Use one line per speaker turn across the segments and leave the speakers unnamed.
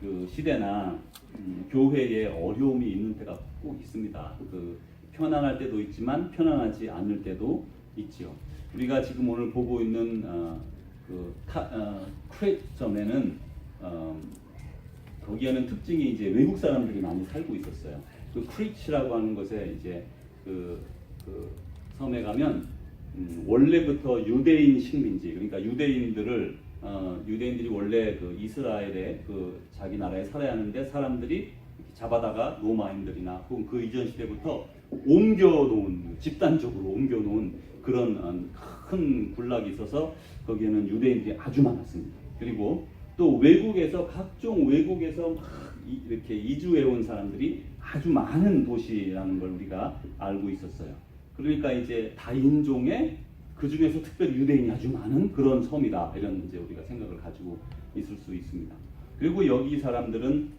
그 시대나 교회에 어려움이 있는 때가 꼭 있습니다. 그 편안할 때도 있지만 편안하지 않을 때도 있지요. 우리가 지금 오늘 보고 있는 크레이점에는 거기에는 특징이 이제 외국 사람들이 많이 살고 있었어요. 그 크리치라고 하는 곳에 이제 그 섬에 가면 원래부터 유대인 식민지, 그러니까 유대인들이 원래 그 이스라엘에 그 자기 나라에 살아야 하는데 사람들이 잡아다가 로마인들이나 혹은 그 이전 시대부터 옮겨놓은, 집단적으로 옮겨놓은 그런 큰 군락이 있어서 거기에는 유대인들이 아주 많았습니다. 그리고 또 외국에서 각종 외국에서 막 이렇게 이주해온 사람들이 아주 많은 도시라는 걸 우리가 알고 있었어요. 그러니까 이제 다인종의 그 중에서 특별히 유대인이 아주 많은 그런 섬이다, 이런 이제 우리가 생각을 가지고 있을 수 있습니다. 그리고 여기 사람들은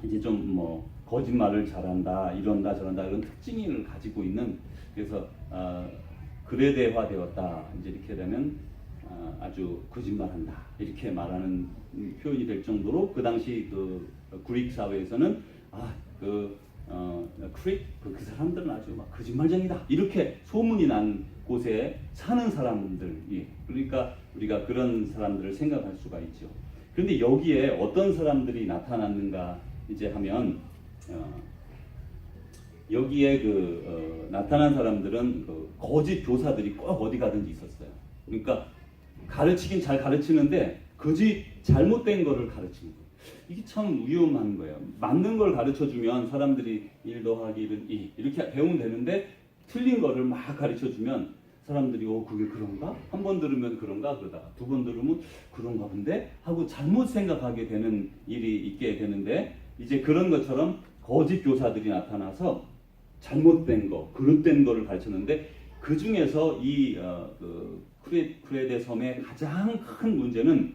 이제 좀 뭐 거짓말을 잘한다, 이런다 저런다 이런 특징을 가지고 있는, 그래서 그레대화되었다, 이제 이렇게 되면 아주 거짓말한다 이렇게 말하는 표현이 될 정도로 그 당시 그 그리스 사회에서는 그 사람들은 아주 막 거짓말쟁이다 이렇게 소문이 난 곳에 사는 사람들이, 그러니까 우리가 그런 사람들을 생각할 수가 있죠. 그런데 여기에 어떤 사람들이 나타났는가 이제 하면 여기에 나타난 사람들은 거짓 교사들이 꼭 어디 가든지 있었어요. 그러니까 가르치긴 잘 가르치는데 거짓 잘못된 거를 가르치는 거예요. 이게 참 위험한 거예요. 맞는 걸 가르쳐주면 사람들이 1 더하기 1은 2 이렇게 배우면 되는데 틀린 거를 막 가르쳐주면 사람들이 그게 그런가? 한 번 들으면 그런가? 그러다가 2번 들으면 그런가 본데? 하고 잘못 생각하게 되는 일이 있게 되는데, 이제 그런 것처럼 거짓 교사들이 나타나서 잘못된 거, 그릇된 거를 가르쳤는데, 그 중에서 이 크레데 섬의 가장 큰 문제는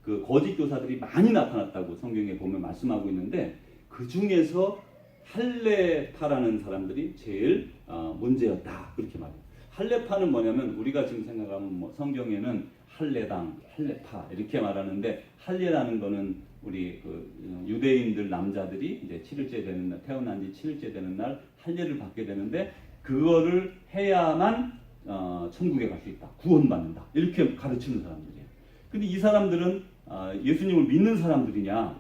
그 거짓 교사들이 많이 나타났다고 성경에 보면 말씀하고 있는데, 그 중에서 할레파라는 사람들이 제일 문제였다, 그렇게 말해요. 할레파는 뭐냐면 우리가 지금 생각하면 뭐 성경에는 할례당, 할레파 이렇게 말하는데, 할례라는 거는 우리 유대인들 남자들이 이제 7일째 되는 날, 태어난 지 7일째 되는 날 할례를 받게 되는데, 그거를 해야만 천국에 갈 수 있다, 구원받는다 이렇게 가르치는 사람들이에요. 근데 이 사람들은 예수님을 믿는 사람들이냐?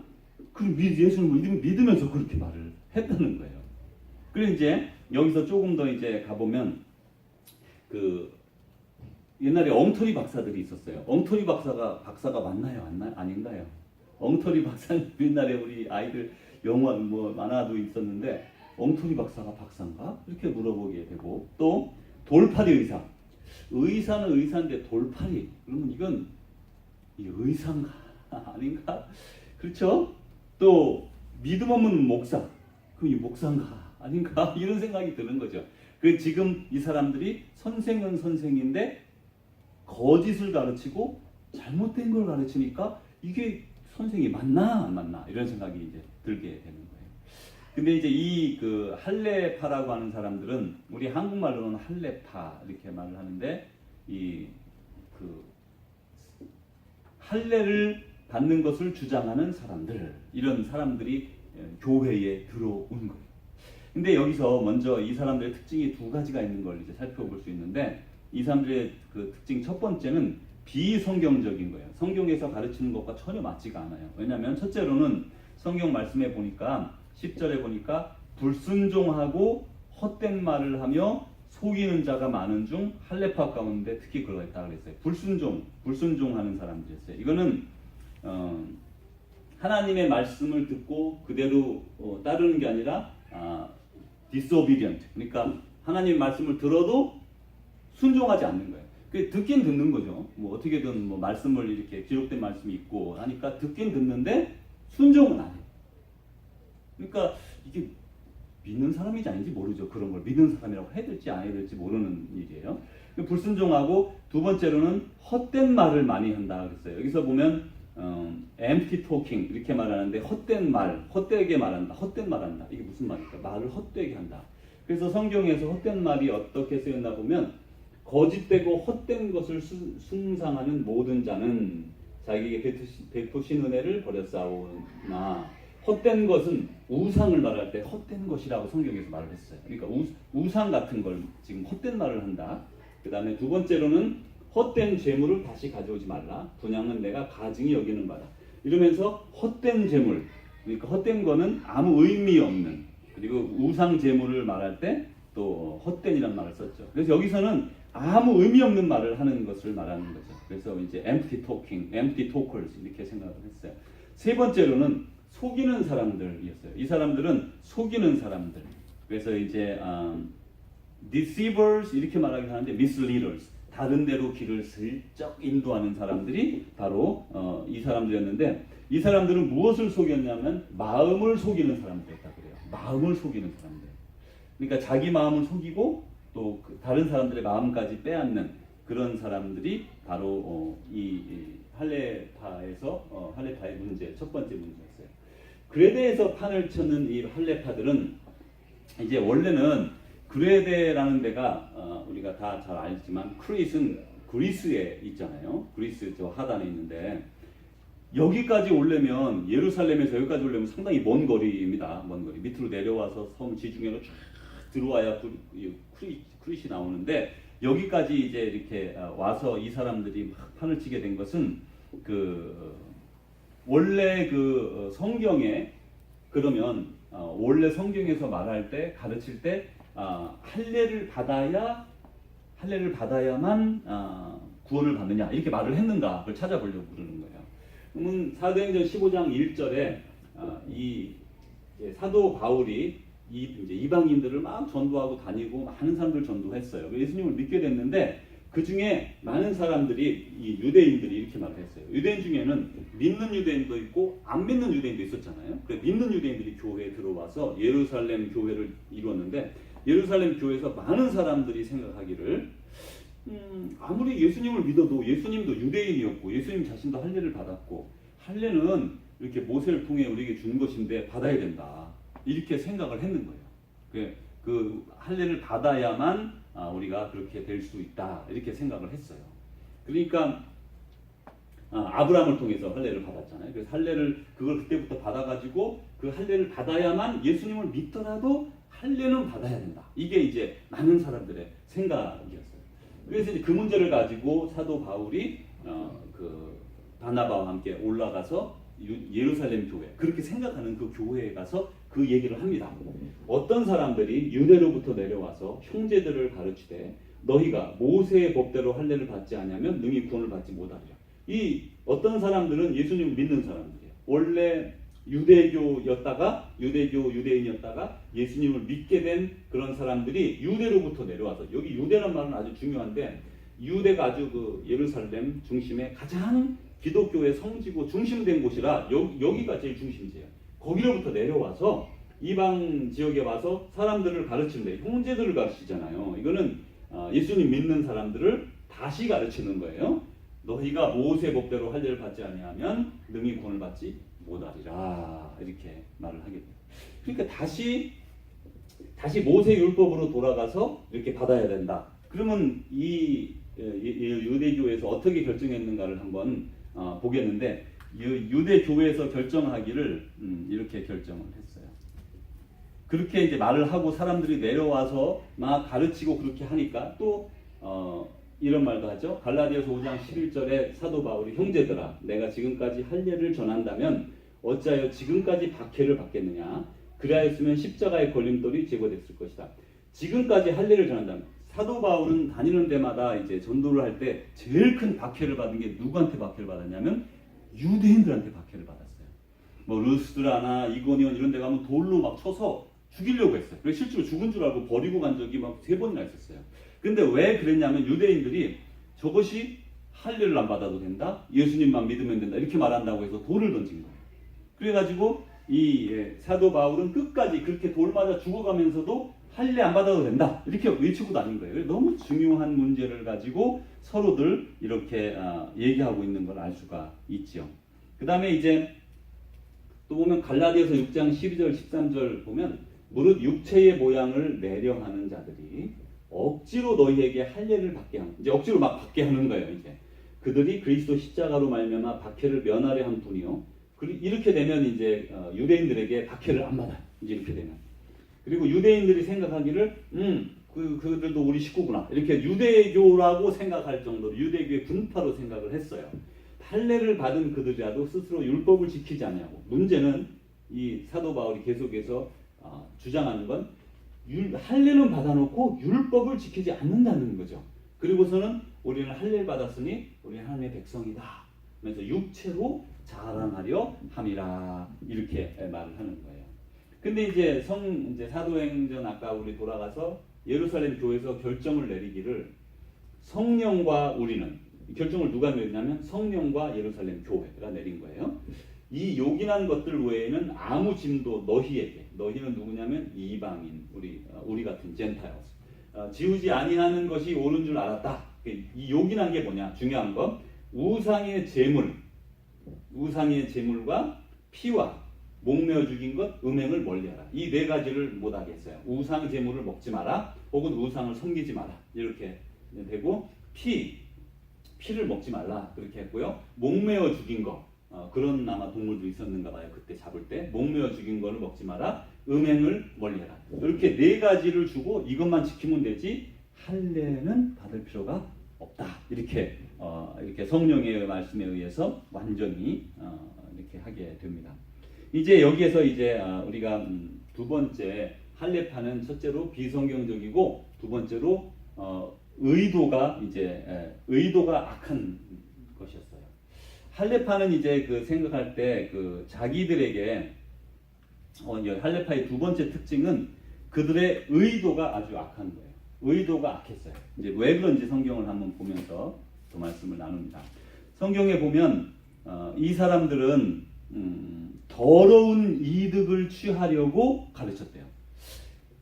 그럼 예수님을 믿으면서 그렇게 말을 했다는 거예요. 그리고 이제 여기서 조금 더 이제 가보면 옛날에 엉터리 박사들이 있었어요. 엉터리 박사가 맞나요? 아닌가요? 엉터리 박사는 옛날에 우리 아이들 영화 뭐 만화도 있었는데, 엉터리 박사가 박사인가? 이렇게 물어보게 되고, 또 돌팔이 의사는 의사인데 돌팔이, 그러면 이건 의사인가 아닌가? 그렇죠? 또 믿음 없는 목사, 그럼 이 목사인가 아닌가? 이런 생각이 드는 거죠. 지금 이 사람들이 선생은 선생인데 거짓을 가르치고 잘못된 걸 가르치니까 이게 선생이 맞나 안 맞나 이런 생각이 이제 들게 되는 거예요. 근데 이제 이 할레파라고 하는 사람들은 우리 한국말로는 할레파 이렇게 말을 하는데, 할례를 받는 것을 주장하는 사람들, 이런 사람들이 교회에 들어온 거예요. 근데 여기서 먼저 이 사람들의 특징이 2가지가 있는 걸 이제 살펴볼 수 있는데, 이 사람들의 그 특징 첫 번째는 비성경적인 거예요. 성경에서 가르치는 것과 전혀 맞지가 않아요. 왜냐하면 첫째로는 성경 말씀에 보니까 10절에 보니까 불순종하고 헛된 말을 하며 속이는 자가 많은 중 할레파 가운데 특히 그러가 있다 그랬어요. 불순종하는 사람들이었어요. 이거는 하나님의 말씀을 듣고 그대로 따르는 게 아니라 disobedient, 그러니까 하나님 말씀을 들어도 순종하지 않는 거예요. 듣긴 듣는 거죠. 뭐 어떻게든 뭐 말씀을 이렇게 기록된 말씀이 있고 하니까 듣긴 듣는데 순종은 안 해요. 그러니까 이게 믿는 사람인지 아닌지 모르죠. 그런 걸 믿는 사람이라고 해야 될지 안 해야 될지 모르는 일이에요. 불순종하고, 2번째로는 헛된 말을 많이 한다 그랬어요. 여기서 보면 empty talking 이렇게 말하는데, 헛된 말, 헛되게 말한다, 헛된 말한다, 이게 무슨 말일까? 말을 헛되게 한다. 그래서 성경에서 헛된 말이 어떻게 쓰였나 보면, 거짓되고 헛된 것을 숭상하는 모든 자는 자기에게 베푸신 은혜를 버렸사오나 헛된 것은 우상을 말할 때 헛된 것이라고 성경에서 말을 했어요. 그러니까 우상 같은 걸 지금 헛된 말을 한다. 그 다음에 두 번째로는 헛된 재물을 다시 가져오지 말라. 분양은 내가 가증히 여기는 바다. 이러면서 헛된 재물, 그러니까 헛된 거는 아무 의미 없는, 그리고 우상 재물을 말할 때 또 헛된이라는 말을 썼죠. 그래서 여기서는 아무 의미 없는 말을 하는 것을 말하는 거죠. 그래서 이제 empty talking, empty talkers 이렇게 생각을 했어요. 세 번째로는 속이는 사람들이었어요. 이 사람들은 속이는 사람들. 그래서 이제 deceivers 이렇게 말하긴 하는데 misleaders, 다른 데로 길을 슬쩍 인도하는 사람들이 바로 이 사람들이었는데, 이 사람들은 무엇을 속였냐면 마음을 속이는 사람들이었다 그래요. 마음을 속이는 사람들. 그러니까 자기 마음을 속이고 또 다른 사람들의 마음까지 빼앗는 그런 사람들이 바로 이 할례파의 문제, 첫 번째 문제였어요. 그레데에서 판을 쳤는 이 할례파들은 이제 원래는 그레데라는 데가 우리가 다 잘 알지만 크릿은 그리스에 있잖아요. 그리스 저 하단에 있는데 여기까지 오려면, 예루살렘에서 여기까지 오려면 상당히 먼 거리입니다. 먼 거리. 밑으로 내려와서 섬 지중해로 쫙 들어와야 크릿이 나오는데, 여기까지 이제 이렇게 와서 이 사람들이 막 판을 치게 된 것은 원래 성경에, 그러면 원래 성경에서 말할 때, 가르칠 때 할례를 받아야만 구원을 받느냐 이렇게 말을 했는가, 그걸 찾아보려고 그러는 거예요. 그러면 사도행전 15장 1절에 이 사도 바울이 이제 이방인들을 막 전도하고 다니고 많은 사람들 전도했어요. 예수님을 믿게 됐는데 그 중에 많은 사람들이, 이 유대인들이 이렇게 말을 했어요. 유대인 중에는 믿는 유대인도 있고 안 믿는 유대인도 있었잖아요. 그래서 믿는 유대인들이 교회에 들어와서 예루살렘 교회를 이루었는데, 예루살렘 교회에서 많은 사람들이 생각하기를 아무리 예수님을 믿어도 예수님도 유대인이었고 예수님 자신도 할례를 받았고 할례는 이렇게 모세를 통해 우리에게 준 것인데 받아야 된다, 이렇게 생각을 했는 거예요. 그 할례를 받아야만 우리가 그렇게 될 수 있다, 이렇게 생각을 했어요. 그러니까 아브라함을 통해서 할례를 받았잖아요. 그래서 할례를 그걸 그때부터 받아가지고 그 할례를 받아야만 예수님을 믿더라도 할례는 받아야 된다. 이게 이제 많은 사람들의 생각이었어요. 그래서 이제 그 문제를 가지고 사도 바울이 그 바나바와 함께 올라가서 예루살렘 교회, 그렇게 생각하는 그 교회에 가서 그 얘기를 합니다. 어떤 사람들이 유대로부터 내려와서 형제들을 가르치되 너희가 모세의 법대로 할례를 받지 않으면 능히 구원을 받지 못하리라. 이 어떤 사람들은 예수님을 믿는 사람들이에요. 원래 유대인이었다가 예수님을 믿게 된 그런 사람들이 유대로부터 내려와서, 여기 유대란 말은 아주 중요한데, 유대가 아주 예루살렘 중심에 가장 기독교의 성지고 중심된 곳이라 여기가 제일 중심지예요. 거기로부터 내려와서 이방 지역에 와서 사람들을 가르치는데, 형제들을 가르치잖아요. 이거는 예수님 믿는 사람들을 다시 가르치는 거예요. 너희가 모세 법대로 할례를 받지 아니하면 능히 구원을 받지 못하리라, 이렇게 말을 하게 돼요. 그러니까 다시 모세 율법으로 돌아가서 이렇게 받아야 된다. 그러면 이 유대교에서 어떻게 결정했는가를 한번 보겠는데, 유대교회에서 결정하기를 이렇게 결정을 했어요. 그렇게 이제 말을 하고 사람들이 내려와서 막 가르치고 그렇게 하니까 또 이런 말도 하죠. 갈라디아서 5장 11절에 사도 바울이 형제들아, 내가 지금까지 할례를 전한다면 어찌하여 지금까지 박해를 받겠느냐. 그리하였으면 십자가의 걸림돌이 제거됐을 것이다. 지금까지 할례를 전한다면, 사도 바울은 다니는 데마다 이제 전도를 할 때 제일 큰 박해를 받은 게 누구한테 박해를 받았냐면 유대인들한테 박해를 받았어요. 뭐 루스드라나 이고니온 이런 데 가면 돌로 막 쳐서 죽이려고 했어요. 그래서 실제로 죽은 줄 알고 버리고 간 적이 막 3번이나 있었어요. 근데 왜 그랬냐면 유대인들이 저것이 할례를 안 받아도 된다, 예수님만 믿으면 된다, 이렇게 말한다고 해서 돌을 던진 거예요. 그래가지고 이 사도 바울은 끝까지 그렇게 돌 맞아 죽어가면서도 할례 안 받아도 된다, 이렇게 외치고 다닌 거예요. 너무 중요한 문제를 가지고 서로들 이렇게 얘기하고 있는 걸 알 수가 있죠. 그 다음에 이제 또 보면 갈라디아서 6장 12절 13절 보면, 무릇 육체의 모양을 내려하는 자들이 억지로 너희에게 할례를 받게 하는, 이제 억지로 막 받게 하는 거예요. 이제 그들이 그리스도 십자가로 말미암아 박해를 면하려 한 뿐이요. 이렇게 되면 이제 유대인들에게 박해를 안 받아요. 이제 이렇게 되면. 그리고 유대인들이 생각하기를 그들도 우리 식구구나 이렇게 유대교라고 생각할 정도로 유대교의 분파로 생각을 했어요. 할례를 받은 그들이라도 스스로 율법을 지키지 않냐고. 문제는 이 사도 바울이 계속해서 주장하는 건 할례는 받아놓고 율법을 지키지 않는다는 거죠. 그리고서는 우리는 할례를 받았으니 우리는 하나님의 백성이다. 그래서 육체로 자랑하려 함이라 이렇게 말을 하는 거예요. 근데 이제 사도행전 아까 우리 돌아가서 예루살렘 교회에서 결정을 내리기를 성령과 우리는 결정을 누가 내리냐면 성령과 예루살렘 교회가 내린 거예요. 이 요긴한 것들 외에는 아무 짐도 너희는 누구냐면 이방인 우리 같은 젠타일스 지우지 아니하는 것이 옳은 줄 알았다. 이 요긴한 게 뭐냐? 중요한 건 우상의 제물과 피와 목매어 죽인 것, 음행을 멀리하라. 이 네 가지를 못하게 했어요. 우상 제물을 먹지 마라, 혹은 우상을 섬기지 마라. 이렇게 되고 피를 먹지 말라 그렇게 했고요. 목매어 죽인 거, 그런 아마 동물도 있었는가 봐요. 그때 잡을 때 목매어 죽인 거를 먹지 마라, 음행을 멀리하라. 이렇게 네 가지를 주고 이것만 지키면 되지 할례는 받을 필요가 없다. 이렇게 성령의 말씀에 의해서 완전히 이렇게 하게 됩니다. 이제 여기에서 우리가 두 번째 할례파는 첫째로 비성경적이고 두 번째로 의도가 악한 것이었어요. 할례파는 이제 생각할 때 자기들에게 할례파의 두 번째 특징은 그들의 의도가 아주 악한 거예요. 의도가 악했어요. 이제 왜 그런지 성경을 한번 보면서 그 말씀을 나눕니다. 성경에 보면 이 사람들은 더러운 이득을 취하려고 가르쳤대요.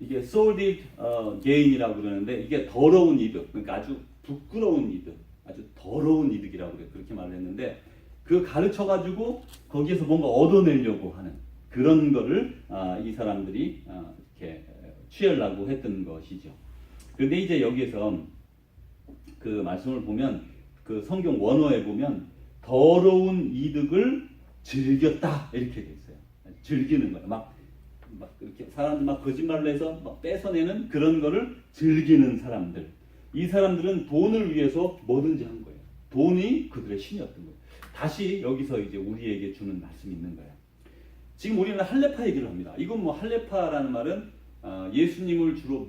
이게 sordid gain이라고 그러는데 이게 더러운 이득, 그러니까 아주 부끄러운 이득, 아주 더러운 이득이라고 그렇게 말을 했는데 그 가르쳐가지고 거기에서 뭔가 얻어내려고 하는 그런 거를 이 사람들이 이렇게 취하려고 했던 것이죠. 그런데 이제 여기에서 그 말씀을 보면 그 성경 원어에 보면 더러운 이득을 즐겼다 이렇게 돼 있어요. 즐기는 거예요. 막 이렇게 사람 막 거짓말을 해서 막 뺏어내는 그런 거를 즐기는 사람들. 이 사람들은 돈을 위해서 뭐든지 한 거예요. 돈이 그들의 신이었던 거예요. 다시 여기서 이제 우리에게 주는 말씀이 있는 거예요. 지금 우리는 할례파 얘기를 합니다. 이건 할례파라는 말은 예수님을 주로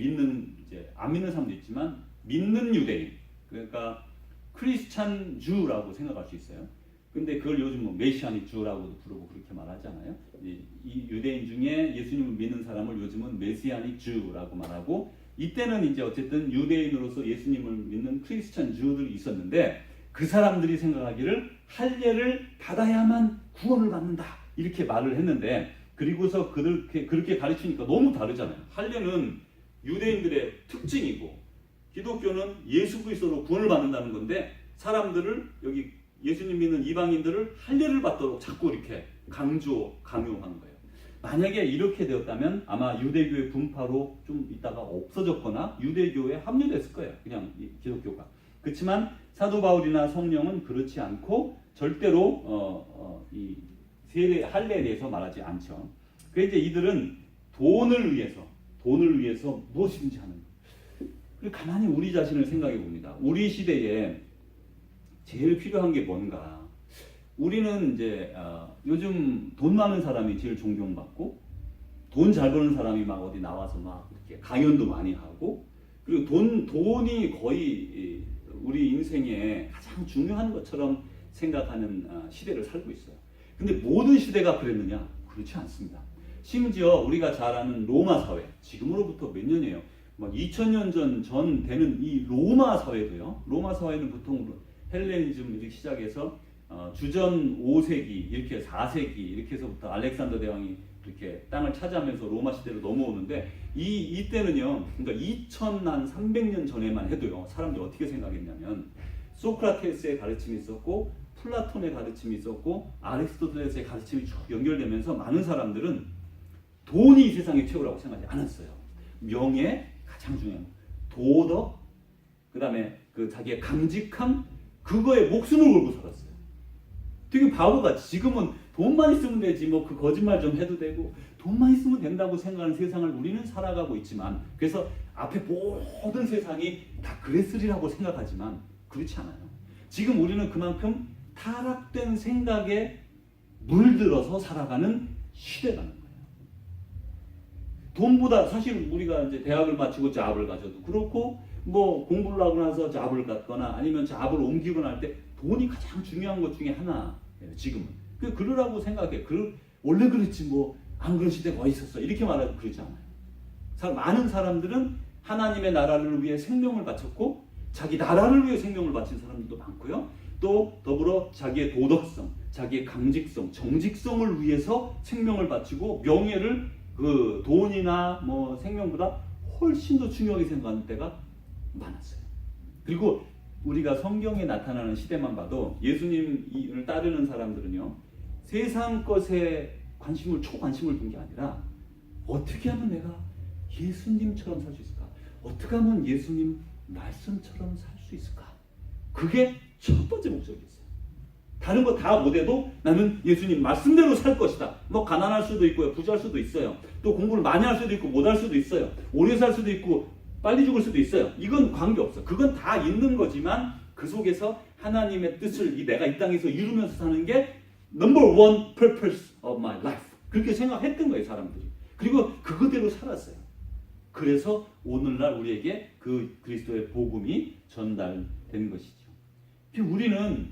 안 믿는 사람도 있지만 믿는 유대인, 그러니까 크리스찬 주라고 생각할 수 있어요. 근데 그걸 요즘 메시아닉 주라고도 부르고 그렇게 말하잖아요. 이 유대인 중에 예수님을 믿는 사람을 요즘은 메시아닉 주라고 말하고, 이때는 이제 어쨌든 유대인으로서 예수님을 믿는 크리스찬 주들이 있었는데 그 사람들이 생각하기를 할례를 받아야만 구원을 받는다 이렇게 말을 했는데, 그리고서 그렇게 가르치니까 너무 다르잖아요. 할례는 유대인들의 특징이고 기독교는 예수 그리스도로 구원을 받는다는 건데, 사람들을 여기 예수님 믿는 이방인들을 할례를 받도록 자꾸 이렇게 강요한 거예요. 만약에 이렇게 되었다면 아마 유대교의 분파로 좀 있다가 없어졌거나 유대교에 합류됐을 거예요. 그냥 기독교가. 그렇지만 사도 바울이나 성령은 그렇지 않고 절대로 이 세례 할례에 대해서 말하지 않죠. 그래서 이제 이들은 돈을 위해서 무엇이든지 하는 거예요. 그리고 가만히 우리 자신을 생각해 봅니다. 우리 시대에 제일 필요한 게 뭔가? 우리는 이제 요즘 돈 많은 사람이 제일 존경받고, 돈 잘 버는 사람이 막 어디 나와서 막 이렇게 강연도 많이 하고, 그리고 돈이 거의 우리 인생에 가장 중요한 것처럼 생각하는 시대를 살고 있어요. 근데 모든 시대가 그랬느냐? 그렇지 않습니다. 심지어 우리가 잘 아는 로마 사회, 지금으로부터 몇 년이에요? 막 2000년 전 되는 이 로마 사회도요. 로마 사회는 보통 헬레니즘 이렇게 시작해서 주전 5세기 이렇게 4세기 이렇게 해서부터 알렉산더 대왕이 이렇게 땅을 차지하면서 로마 시대로 넘어오는데, 이때는요, 그러니까 2300년 전에만 해도요, 사람들이 어떻게 생각했냐면 소크라테스의 가르침이 있었고, 플라톤의 가르침이 있었고, 아리스토텔레스의 가르침이 쭉 연결되면서 많은 사람들은 돈이 이 세상의 최고라고 생각하지 않았어요. 명예 가장 중요한, 도덕, 그 다음에 그 자기의 강직함, 그거에 목숨을 걸고 살았어요. 되게 바보같이. 지금은 돈만 있으면 되지, 뭐 그 거짓말 좀 해도 되고 돈만 있으면 된다고 생각하는 세상을 우리는 살아가고 있지만, 그래서 앞에 모든 세상이 다 그랬으리라고 생각하지만 그렇지 않아요. 지금 우리는 그만큼 타락된 생각에 물들어서 살아가는 시대라는 거예요. 돈보다, 사실 우리가 이제 대학을 마치고 잡을 가져도 그렇고, 뭐 공부를 하고 나서 잡을 갖거나 아니면 잡을 옮기거나 할 때 돈이 가장 중요한 것 중에 하나예요. 지금은 그러라고 생각해. 원래 그렇지 뭐 안 그런 시대가 어디 있었어 이렇게 말하고 그러지 않아요. 많은 사람들은 하나님의 나라를 위해 생명을 바쳤고, 자기 나라를 위해 생명을 바친 사람들도 많고요. 또 더불어 자기의 도덕성, 자기의 강직성, 정직성을 위해서 생명을 바치고, 명예를 그 돈이나 뭐 생명보다 훨씬 더 중요하게 생각하는 때가 많았어요. 그리고 우리가 성경에 나타나는 시대만 봐도 예수님을 따르는 사람들은요, 세상 것에 초관심을 둔 게 아니라 어떻게 하면 내가 예수님처럼 살 수 있을까? 어떻게 하면 예수님 말씀처럼 살 수 있을까? 그게 첫 번째 목적이었어요. 다른 거 다 못해도 나는 예수님 말씀대로 살 것이다. 뭐 가난할 수도 있고요, 부자할 수도 있어요. 또 공부를 많이 할 수도 있고 못할 수도 있어요. 오래 살 수도 있고 빨리 죽을 수도 있어요. 이건 관계없어. 그건 다 있는 거지만 그 속에서 하나님의 뜻을 내가 이 땅에서 이루면서 사는 게 number one purpose of my life. 그렇게 생각했던 거예요, 사람들이. 그리고 그거대로 살았어요. 그래서 오늘날 우리에게 그 그리스도의 복음이 전달된 것이죠. 우리는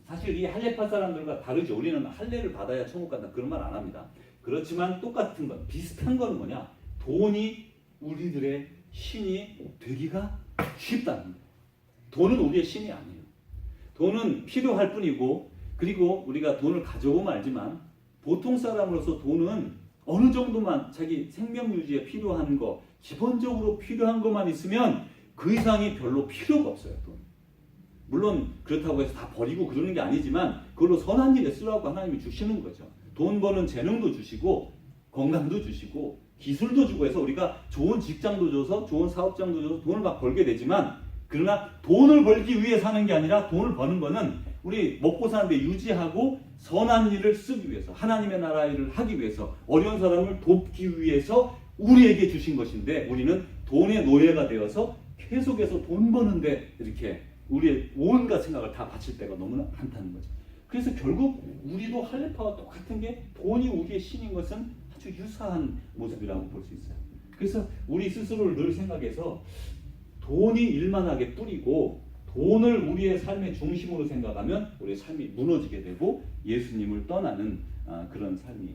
사실 이 할례파 사람들과 다르죠. 우리는 할례를 받아야 천국 간다 그런 말 안 합니다. 그렇지만 똑같은 건, 비슷한 건 뭐냐? 돈이 우리들의 신이 되기가 쉽다는 거예요. 돈은 우리의 신이 아니에요. 돈은 필요할 뿐이고, 그리고 우리가 돈을 가져오면 알지만 보통 사람으로서 돈은 어느 정도만 자기 생명 유지에 필요한 거, 기본적으로 필요한 것만 있으면 그 이상이 별로 필요가 없어요. 돈. 물론 그렇다고 해서 다 버리고 그러는 게 아니지만 그걸로 선한 일에 쓰라고 하나님이 주시는 거죠. 돈 버는 재능도 주시고 건강도 주시고 기술도 주고 해서 우리가 좋은 직장도 줘서 좋은 사업장도 줘서 돈을 막 벌게 되지만, 그러나 돈을 벌기 위해 사는 게 아니라 돈을 버는 거는 우리 먹고 사는데 유지하고 선한 일을 쓰기 위해서, 하나님의 나라 일을 하기 위해서, 어려운 사람을 돕기 위해서 우리에게 주신 것인데, 우리는 돈의 노예가 되어서 계속해서 돈 버는데 이렇게 우리의 온갖 생각을 다 바칠 때가 너무나 많다는 거죠. 그래서 결국 우리도 할례파와 똑같은 게, 돈이 우리의 신인 것은 아주 유사한 모습이라고 볼 수 있어요. 그래서 우리 스스로를 늘 생각해서 돈이 일만하게 뿌리고 돈을 우리의 삶의 중심으로 생각하면 우리의 삶이 무너지게 되고 예수님을 떠나는 그런 삶이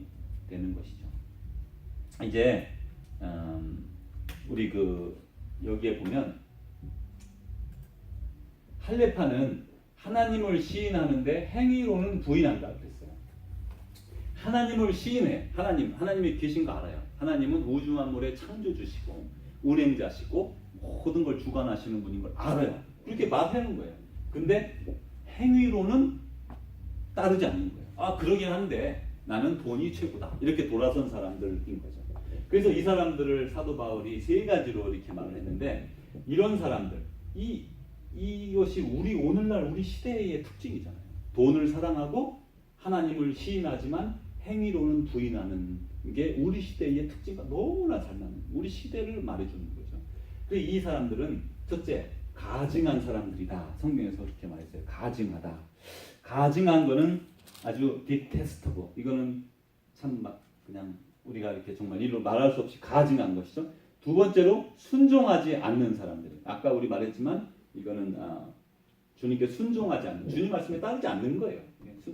되는 것이죠. 이제 우리 여기에 보면 할례파는 하나님을 시인하는데 행위로는 부인한다 그랬어요. 하나님을 시인해. 하나님이 계신 거 알아요. 하나님은 우주 만물의 창조주시고 운행자시고 모든 걸 주관하시는 분인 걸 알아요. 그렇게 말하는 거예요. 근데 행위로는 따르지 않는 거예요. 그러긴 한데 나는 돈이 최고다. 이렇게 돌아선 사람들인 거죠. 그래서 이 사람들을 사도 바울이 세 가지로 이렇게 말을 했는데, 이런 사람들, 이것이 오늘날 우리 시대의 특징이잖아요. 돈을 사랑하고 하나님을 시인하지만 행위로는 부인하는 게 우리 시대의 특징과 너무나 잘 맞는, 우리 시대를 말해주는 거죠. 그래서 이 사람들은 첫째, 가증한 사람들이다. 성경에서 그렇게 말했어요. 가증하다. 가증한 거는 아주 detestable. 이거는 참 그냥 우리가 이렇게 정말 일로 말할 수 없이 가증한 것이죠. 두 번째로, 순종하지 않는 사람들. 아까 우리 말했지만 이거는 주님께 순종하지 않는, 주님 말씀에 따르지 않는 거예요.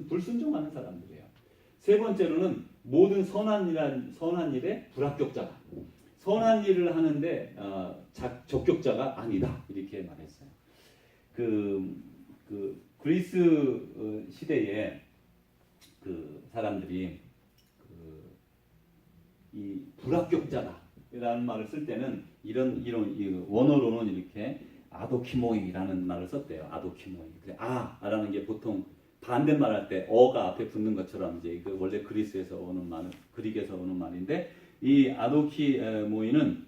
불순종하는 사람들이에요. 세 번째로는 모든 선한 일에 불합격자다. 선한 일을 하는데 적격자가 아니다. 이렇게 말했어요. 그리스 시대에 그 사람들이 이 불합격자다라는 말을 쓸 때는 이런 원어로는 이렇게 아도키모이라는 말을 썼대요. 아도키모이. 아라는 게 보통 반대말 할 때 어가 앞에 붙는 것처럼 이제 원래 그리스에서 오는 말, 그릭에서 오는 말인데, 이 아도키모이는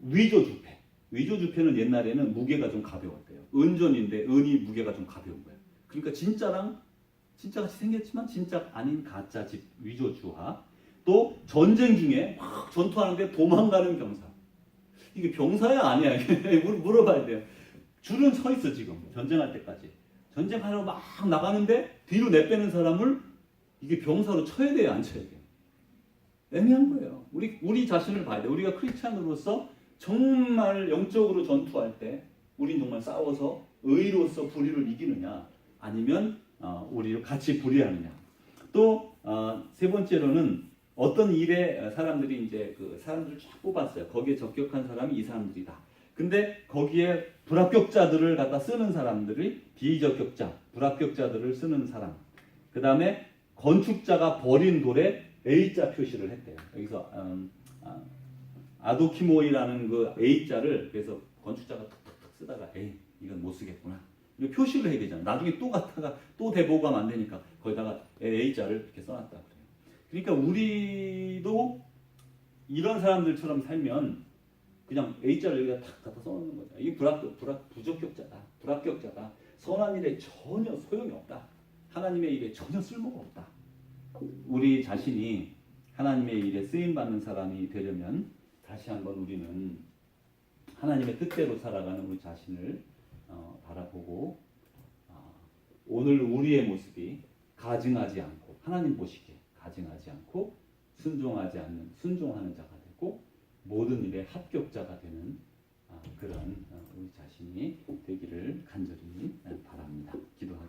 위조주패. 위조주패는 옛날에는 무게가 좀 가벼웠대요. 은존인데 은이 무게가 좀 가벼운 거예요. 그러니까 진짜랑 진짜같이 생겼지만 진짜 아닌 가짜 집 위조주화. 또 전쟁 중에 막 전투하는데 도망가는 병사. 이게 병사야 아니야? 이게 물어봐야 돼요. 줄은 서 있어 지금 전쟁할 때까지. 전쟁하러 막 나가는데 뒤로 내빼는 사람을 이게 병사로 쳐야 돼요, 안 쳐야 돼요? 애매한 거예요. 우리 자신을 봐야 돼. 우리가 크리스찬으로서 정말 영적으로 전투할 때 우린 정말 싸워서 의로서 불의를 이기느냐, 아니면 우리를 같이 불의하느냐. 또 세 번째로는 어떤 일에 사람들이 이제 그 사람들을 쫙 뽑았어요. 거기에 적격한 사람이 이 사람들이다. 근데 거기에 불합격자들을 갖다 쓰는 사람들이 비적격자, 불합격자들을 쓰는 사람. 그 다음에 건축자가 버린 돌에 A자 표시를 했대요. 여기서 아도키모이라는 그 A자를 그래서 건축자가 탁탁탁 쓰다가 에이 이건 못 쓰겠구나. 이거 표시를 해야 되잖아. 나중에 또 갔다가 또 대보고가 안 되니까 거기다가 A자를 이렇게 써놨다 그래요. 그러니까 우리도 이런 사람들처럼 살면 그냥 A자를 여기다 탁 갖다 써놓는 거죠. 이게 부적격자다. 불합격자다. 선한 일에 전혀 소용이 없다. 하나님의 일에 전혀 쓸모가 없다. 우리 자신이 하나님의 일에 쓰임받는 사람이 되려면 다시 한번 우리는 하나님의 뜻대로 살아가는 우리 자신을 바라보고 오늘 우리의 모습이 가증하지 않고 하나님 보시기에 가증하지 않고 순종하는 자가 되고 모든 일에 합격자가 되는 그런 우리 자신이 되기를 간절히 바랍니다. 기도하겠습니다.